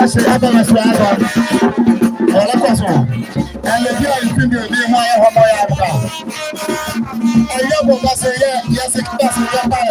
say aba na so aba. Ola kwaso. And the girl is in the name of Awiebo. Awiebo ba say yes it pass me by.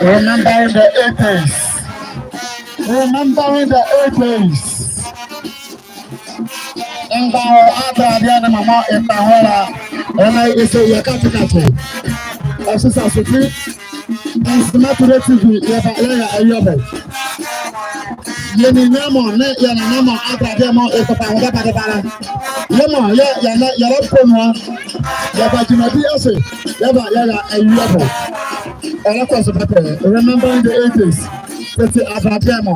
Remembering the 80s. Remembering the 80s. And after the other mama in Tahola, and I say, you can't catch it. I said, I should be instrumental TV. Awiebo. Yeni namo, ne yana namo after the mo is the Tahola Padabara. Yama, ya Poma, Yabajimadi, Yaba, Awiebo. And of course, remembering the 80s, that's it, Abademo.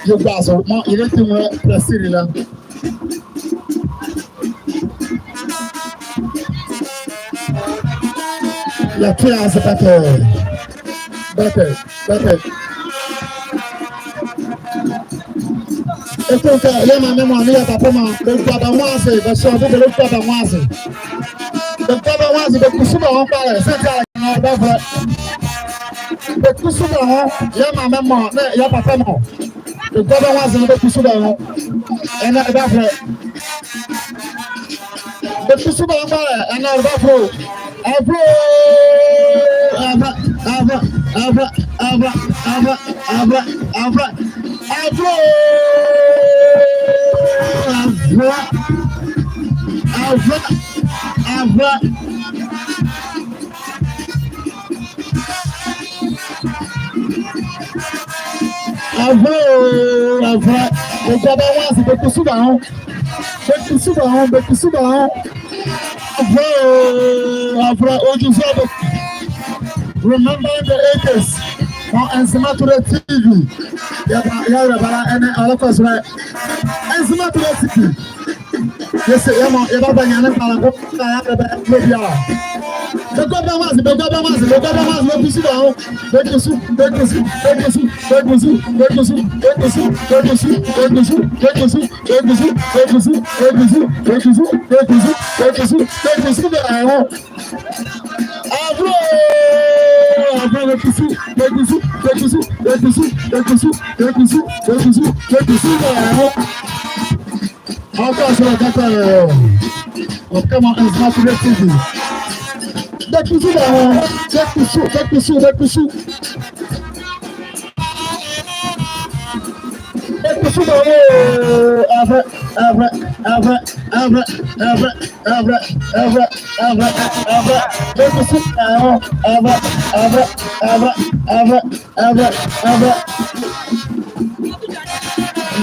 You guys are not electing the city. La classe better. It's okay, Yama, Nemo, Nia, Papa, the Papa Masi, the show, the Papa Masi. brother was the Kusuma on fire, Central Bavra. The Kusuma, Yama Mama, Yapa. The brother was in the Kusuma and Bavra. The Kusuma and Bavro. Remember the 80s on Enzimatura TV. And all of us, right? Enzimatura TV. Yes, Emma, Ebabanyana, the government was the come on, it's not the TV. Let me see that. Let me see.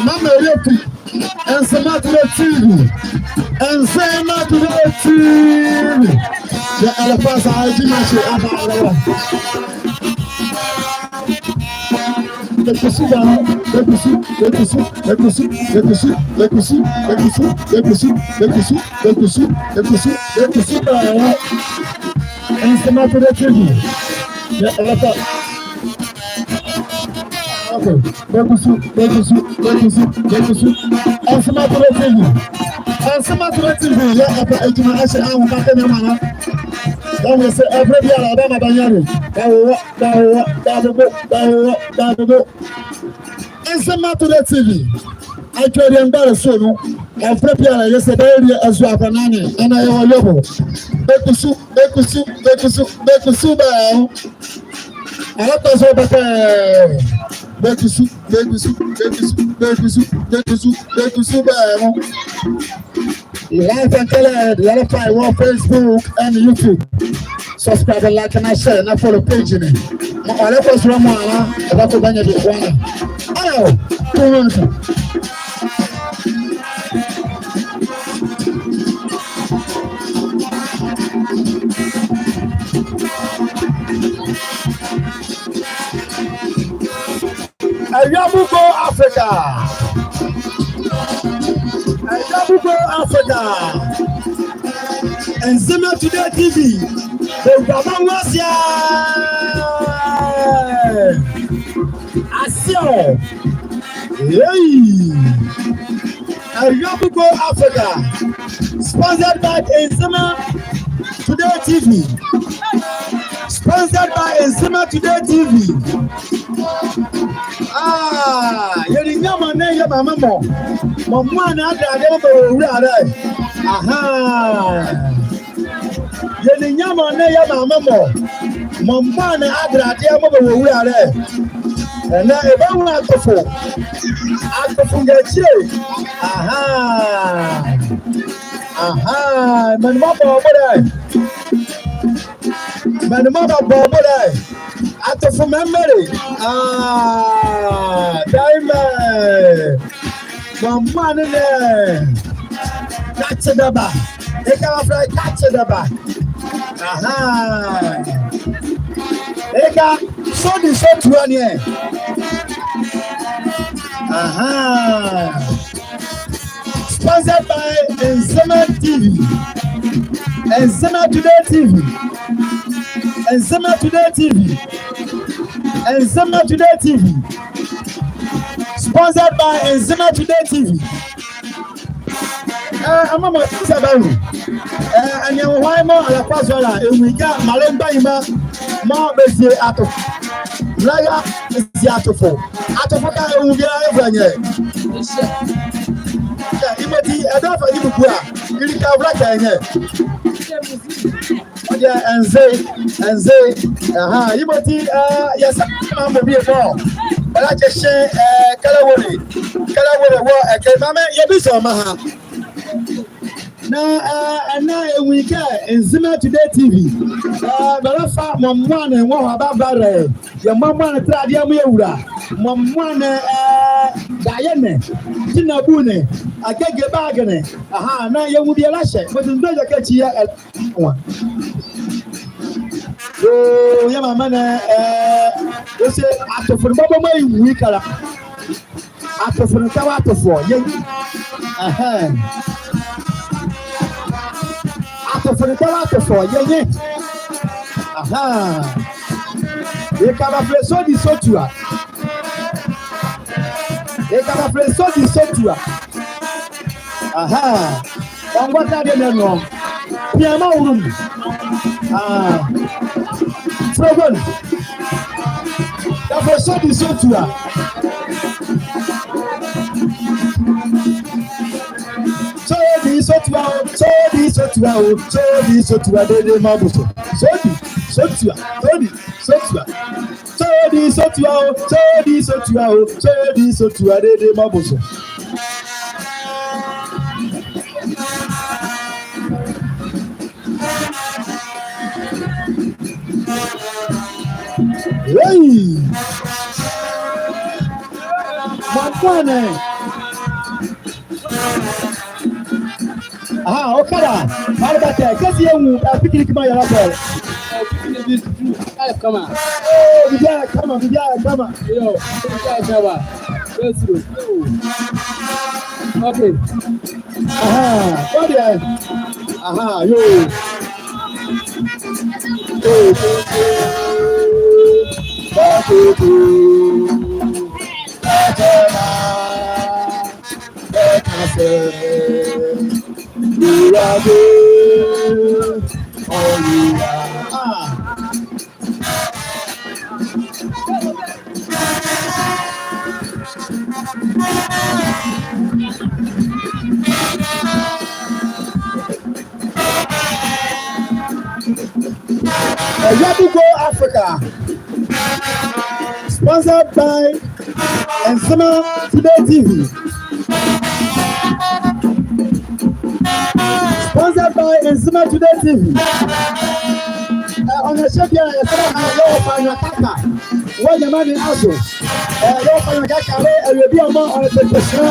Mama Lepi, and Samantha TV, and Samantha TV. The elephants are ultimately about let me see that. And Samantha TV. The elephant. Okay, let me see. And Samantha TV. And Samantha TV. Yeah, after 18 months, I will not tell you, man. Then we say every year, Alabama Banyari. That will go. And Samantha TV. I told them that is so. I prepared yesterday as well for Nani, and I will level. Bekusu. I have to say that Bekusu. Live and tell the other five on Facebook and YouTube. Subscribe, like, and share, and follow page in it. I let us run one. I got to bang it one. Oh, 2 minutes. Awiebo Africa. And Zima Today TV. The Baba was here. Asio. Awiebo Africa. Sponsored by Zima Today TV. Sponsored by Zima Today TV. Yeri nyama ne ye mama mo. Mama na adade mo owura re. Aha. Yeri nyama ne ye mama mo. Mama na adade mo owura re. Na e ba wa atofo. Atofo ngechire. Aha. Man mo bo re. Man mo bo re. Atofo memory. Diamond. Mama ne. Catch the back. They can fly catch the back. Aha. They can so the shot run here. Aha. Sponsored by Zima TV. And Zima Today TV. And Zima Today TV. And Zima Today TV. Sponsored by Zima Today TV. Mama Sabaru. And you why more la Passola, and we got Malemba more busy out of Laya is the Atofo. Atofaka will be every year. Imati, I don't for you. You can write yeah, and say, Imati, yes, I'm going to be a ball. But I just say, Kalawari, I came, Mamma, you be so maha. Now we can in Zima Today TV. But I found one and one about Barre. Your mama and Tradia Miura. Mamma Diane. Tinabune. I can't get bargain. Aha, now you will be a lasher. But in better catch here at one. Oh, yeah, my man. You say, after for the Baba, we can. After for the Tawato for. Aha. For the Talato for yeah. Aha. They can have so the sotua. They can have so the sotua. Aha. On what are they now? Piano room. Frogon. That was so the sotua. So this sotua de mabuso. So this sotua de mabuso. Hey, Makwane. Okada. Malbate. Kasi yemu picnic ma yara ko. Come on. Oh, bija, come on. Yo, bija. Let's go. Okay. What there? Yo. Awiebo Africa, sponsored by Enzima Today TV. Sponsored by Enzima Today TV. On the show here, you're finding Kaka. What the man in also? You're finding Kaka. You'll be on the television.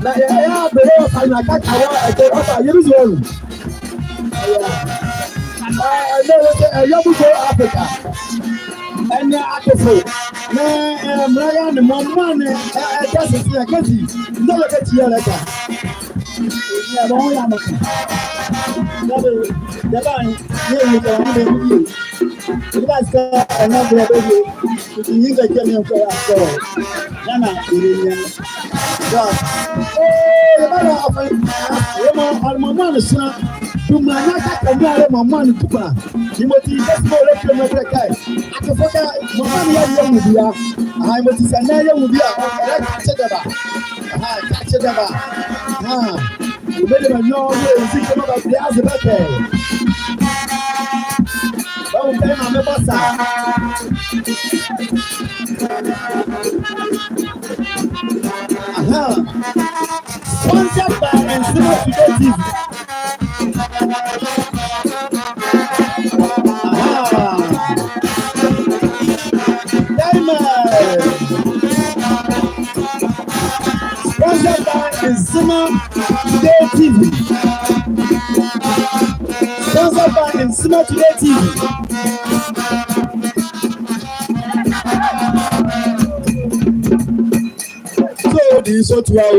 Now, you're finding Kaka. You're Awiebo Africa. And Atofo. Brian, Mamma, that's it. Don't look at you like that. Yeah, but we are not. The line, you can you guys got another baby. You can get me for that. So, Nana, the man is to my Mamma, you must be just more like guy. I can forget Mamma, I must say, I will be catch it about. You better know you think about the other battle. Don't tell my boss. Sponsored by Enzima Today TV. Sponsored by Enzima Today TV. Sponsored by Enzima Today TV. So to our